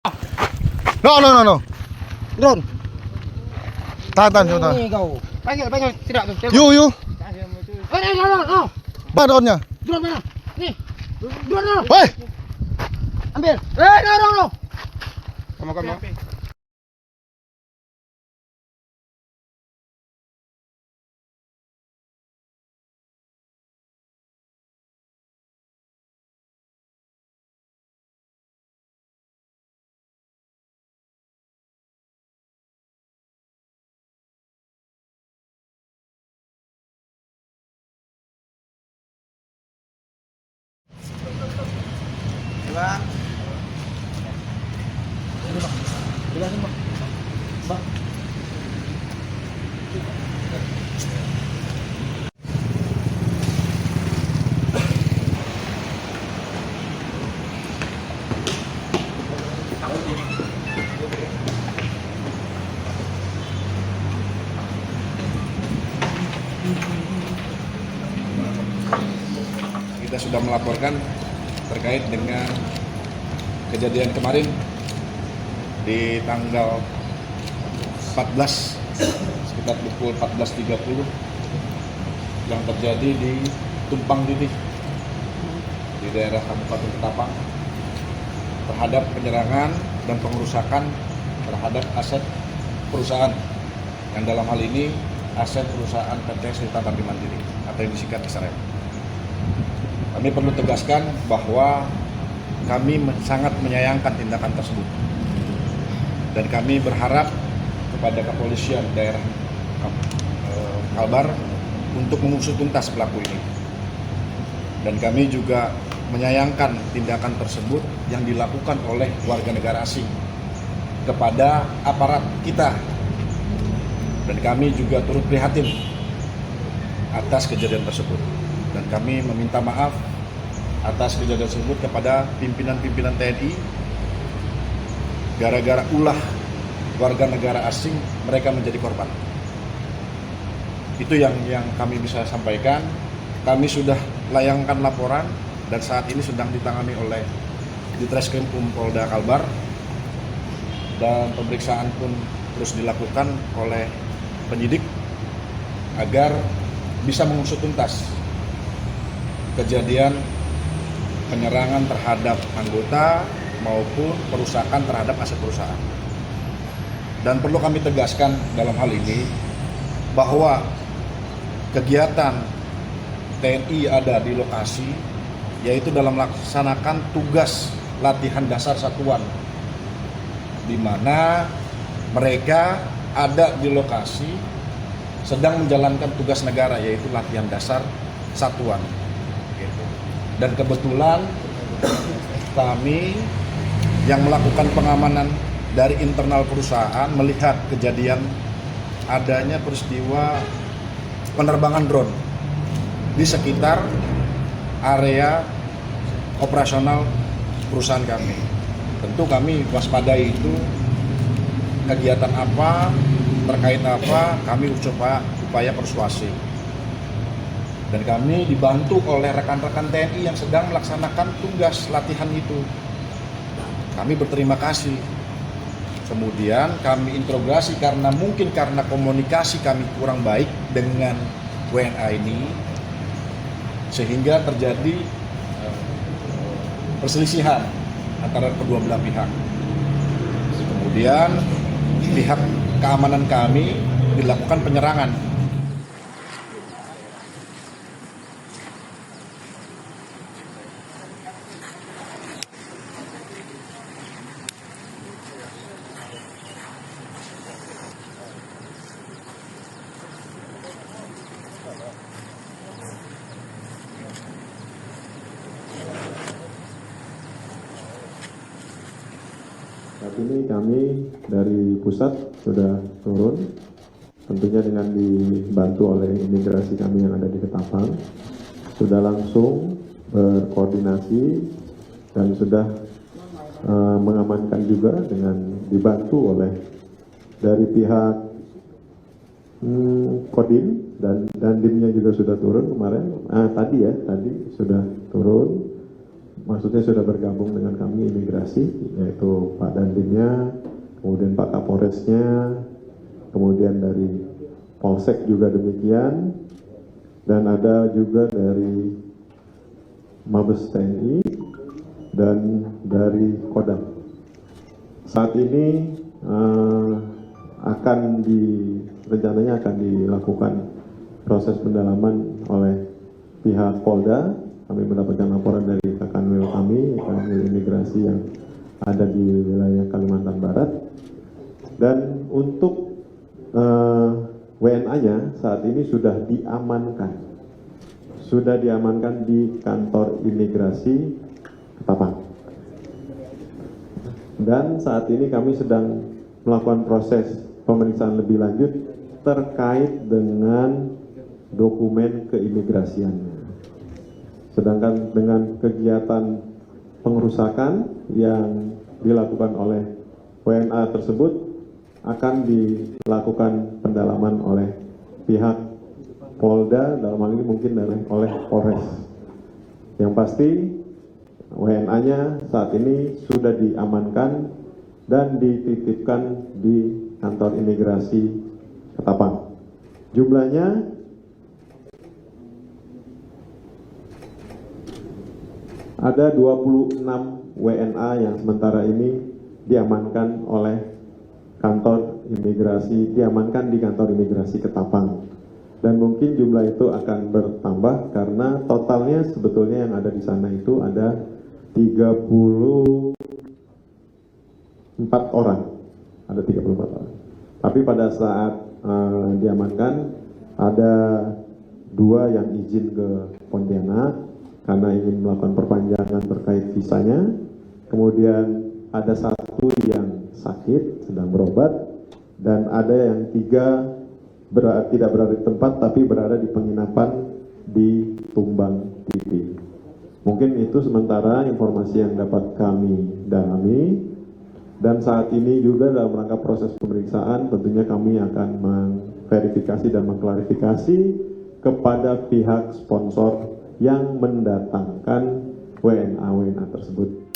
No. Drone. Tahan, tahan. Ini kau. Panggil tidak tuh. You. No. Mana drone-nya? Drone mana? Nih. Drone no. Woi, Ambil. No. Kamu. Bang. Bang. Kita sudah melaporkan terkait dengan kejadian kemarin di tanggal 14 sekitar pukul 14.30 yang terjadi di Tumpang Titih di daerah Kabupaten Ketapang terhadap penyerangan dan pengerusakan terhadap aset perusahaan yang dalam hal ini aset perusahaan PT Sultan Ramli Mandiri atau yang disingkat SRM. Kami perlu tegaskan bahwa kami sangat menyayangkan tindakan tersebut dan kami berharap kepada kepolisian daerah Kalbar untuk mengusut tuntas pelaku ini. Dan kami juga menyayangkan tindakan tersebut yang dilakukan oleh warga negara asing kepada aparat kita. Dan kami juga turut prihatin atas kejadian tersebut. Dan kami meminta maaf atas kejadian tersebut kepada pimpinan-pimpinan TNI gara-gara ulah warga negara asing mereka menjadi korban. Itu yang kami bisa sampaikan. Kami sudah layangkan laporan dan saat ini sedang ditangani oleh Ditreskrim Polda Kalbar dan pemeriksaan pun terus dilakukan oleh penyidik agar bisa mengusut tuntas kejadian penyerangan terhadap anggota maupun perusakan terhadap aset perusahaan. Dan perlu kami tegaskan dalam hal ini bahwa kegiatan TNI ada di lokasi yaitu dalam melaksanakan tugas latihan dasar satuan, di mana mereka ada di lokasi sedang menjalankan tugas negara yaitu latihan dasar satuan. Dan kebetulan kami yang melakukan pengamanan dari internal perusahaan melihat kejadian adanya peristiwa penerbangan drone di sekitar area operasional perusahaan kami. Tentu kami waspadai itu kegiatan apa, terkait apa, kami coba upaya persuasi. Dan kami dibantu oleh rekan-rekan TNI yang sedang melaksanakan tugas latihan itu. Kami berterima kasih. Kemudian kami interogasi karena komunikasi kami kurang baik dengan WNA ini, sehingga terjadi perselisihan antara kedua belah pihak. Kemudian pihak keamanan kami dilakukan penyerangan. Saat ini kami dari pusat sudah turun, tentunya dengan dibantu oleh imigrasi kami yang ada di Ketapang, sudah langsung berkoordinasi dan sudah mengamankan juga dengan dibantu oleh dari pihak Kodim dan Dimnya juga sudah turun kemarin, tadi sudah turun maksudnya sudah bergabung dengan kami imigrasi, yaitu Pak Dantimnya, kemudian Pak Kapolresnya, kemudian dari Polsek juga demikian, dan ada juga dari Mabes TNI dan dari Kodam. Saat ini rencananya akan dilakukan proses pendalaman oleh pihak Polda. Kami mendapatkan laporan dari Kakanwil kami, Kakanwil Imigrasi yang ada di wilayah Kalimantan Barat. Dan untuk WNA-nya saat ini sudah diamankan di kantor imigrasi Ketapang. Dan saat ini kami sedang melakukan proses pemeriksaan lebih lanjut terkait dengan dokumen keimigrasiannya. Sedangkan dengan kegiatan pengerusakan yang dilakukan oleh WNA tersebut akan dilakukan pendalaman oleh pihak Polda, dalam hal ini mungkin oleh Polres. Yang pasti WNA-nya saat ini sudah diamankan dan dititipkan di kantor imigrasi Ketapang. Jumlahnya ada 26 WNA yang sementara ini diamankan oleh diamankan di kantor imigrasi Ketapang. Dan mungkin jumlah itu akan bertambah karena totalnya sebetulnya yang ada di sana itu ada 34 orang. Ada 34 orang. Tapi pada saat diamankan ada 2 yang izin ke Pontianak karena ingin melakukan perpanjangan terkait visanya. Kemudian ada 1 yang sakit sedang berobat, dan ada yang 3 tidak berada di tempat tapi berada di penginapan di Tumbang Titi. Mungkin itu sementara informasi yang dapat kami dalami, dan saat ini juga dalam rangka proses pemeriksaan tentunya kami akan memverifikasi dan mengklarifikasi kepada pihak sponsor yang mendatangkan WNA tersebut.